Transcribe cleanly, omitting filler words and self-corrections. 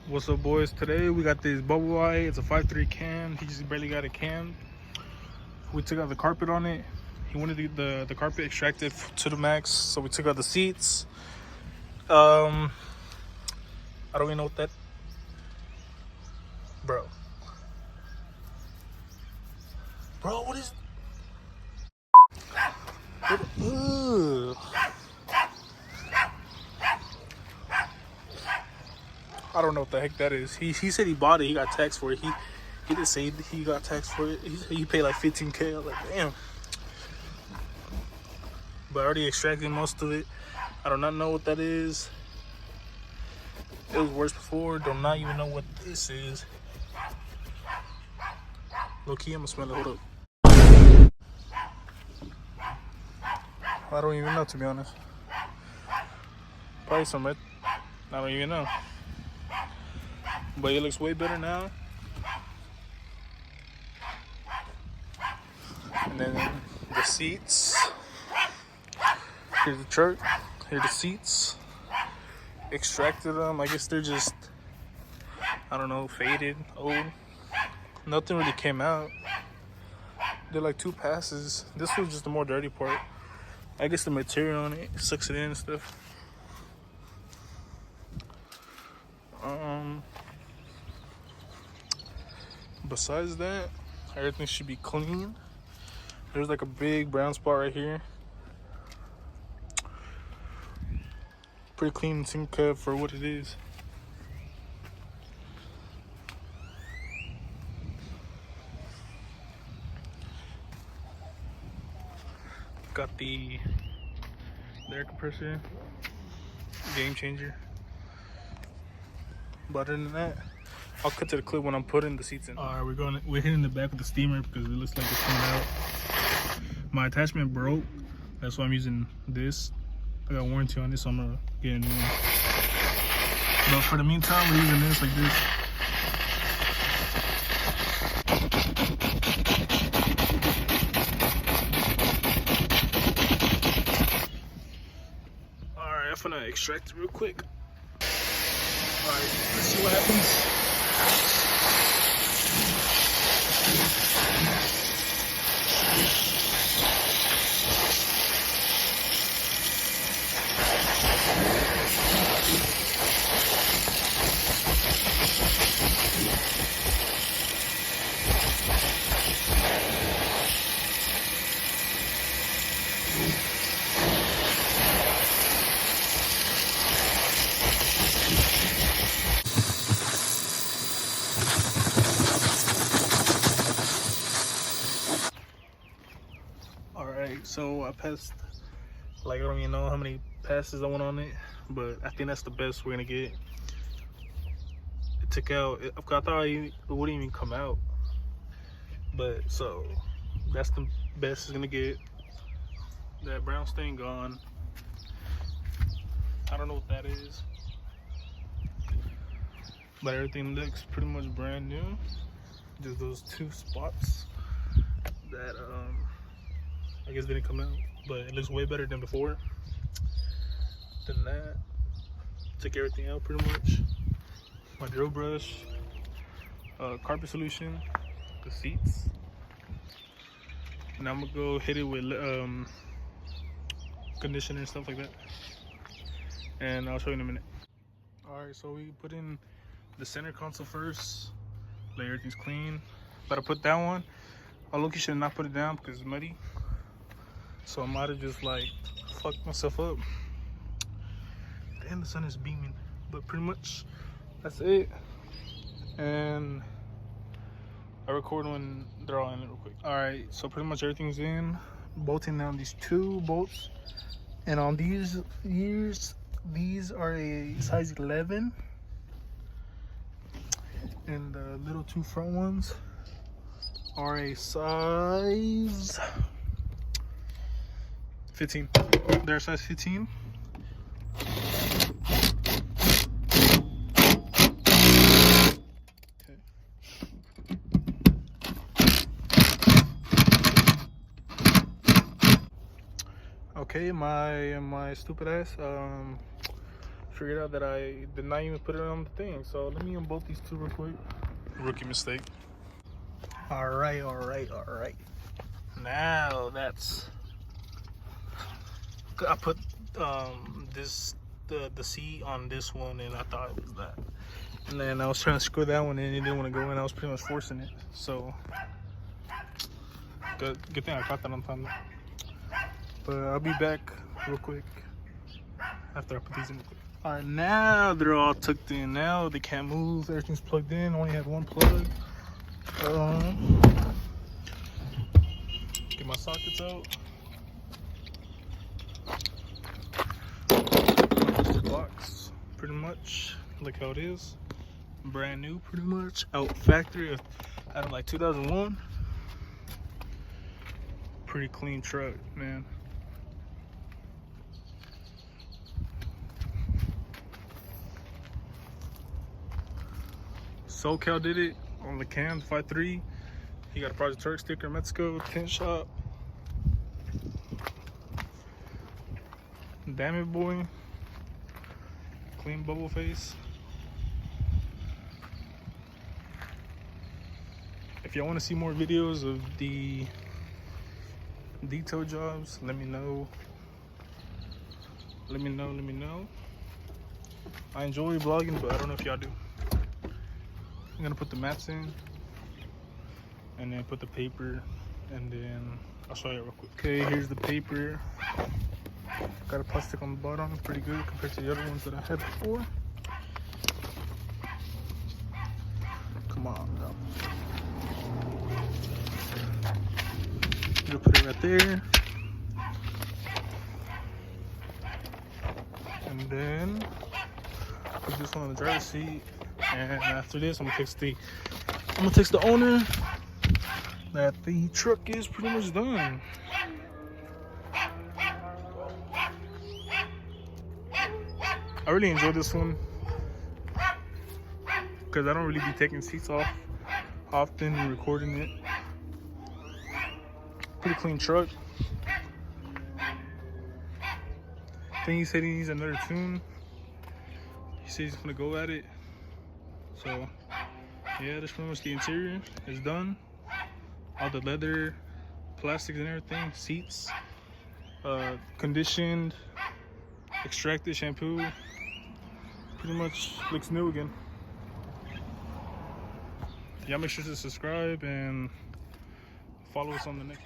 What's up, boys? Today we got this bubble eye. It's a 5.3 cam. He just barely got a cam. We took out the carpet on it. He wanted the carpet extracted to the max, so we took out the seats. I don't even know what that, bro. What is? Ugh. I don't know what the heck that is. He said he bought it. He got taxed for it. He didn't say he got taxed for it. He said he paid like 15K. I was like, damn. But I already extracted most of it. I do not know what that is. It was worse before. Do not even know what this is. Low key, I'm gonna smell it. Hold up. I don't even know, to be honest. Probably some red. I don't even know. But it looks way better now. And then the seats. Here's the chart. Here's the seats. Extracted them. I guess they're just, I don't know, faded, old. Nothing really came out. They're like 2 passes. This was just the more dirty part. I guess the material on it sucks it in and stuff. Besides that, everything should be clean. There's like a big brown spot right here. Pretty clean and seam cut for what it is. Got the air compressor, game changer. But other than that, I'll cut to the clip when I'm putting the seats in. All right, we're hitting the back with the steamer because it looks like it's coming out. My attachment broke, that's why I'm using this. I got warranty on this, so I'm gonna get a new one. But for the meantime, we're using this like this. All right, I'm gonna extract it real quick. All right, let's see what happens. Alright, so I passed, like, I don't even know how many passes I went on it, but I think that's the best we're gonna get. It took out, I thought it wouldn't even come out, but so that's the best it's gonna get. That brown stain gone. I don't know what that is, but everything looks pretty much brand new. Just those 2 spots that I guess didn't come out, but it looks way better than before. Than that, took everything out pretty much. My drill brush, carpet solution, the seats. Now I'm gonna go hit it with conditioner and stuff like that, and I'll show you in a minute. All right, so we put in the center console first. Like, everything's clean. But I put that one. I look, you should not put it down because it's muddy. So I might have just like fucked myself up. Damn, the sun is beaming. But pretty much that's it. And I record when they're all in it real quick. Alright, so pretty much everything's in. Bolting down these 2 bolts. And on these are a size 11. And the little 2 front ones are a size 15. They're size 15. Okay. Okay, my stupid ass figured out that I did not even put it on the thing. So let me unbolt these two real quick. Rookie mistake. All right. Now that's, I put the seat on this one, and I thought it was that. And then I was trying to screw that one in, and it didn't want to go in. I was pretty much forcing it. So good thing I caught that on time. But I'll be back real quick after I put these in real quick. All right, now they're all tucked in. Now they can't move. Everything's plugged in. I only have one plug. Get my sockets out. The box, pretty much like how it is. Brand new, pretty much. Out factory, out of like 2001. Pretty clean truck, man. SoCal did it on the cam, 5.3. He got a Project Turk sticker, Mexico, tint shop. Damn it, boy. Clean bubble face. If y'all want to see more videos of the detail jobs, let me know. Let me know. I enjoy vlogging, but I don't know if y'all do. I'm gonna put the mats in, and then put the paper, and then I'll show you real quick. Okay, here's the paper. Got a plastic on the bottom, pretty good compared to the other ones that I had before. Come on, now. You'll put it right there, and then put this one on the driver's seat. And after this, I'm gonna text the owner that the truck is pretty much done. I really enjoy this one because I don't really be taking seats off often and recording it. Pretty clean truck. I think he said he needs another tune. He said he's gonna go at it. So yeah, that's pretty much the interior. It's done. All the leather, plastics and everything, seats, conditioned, extracted, shampoo. Pretty much looks new again. Y'all make sure to subscribe and follow us on the next.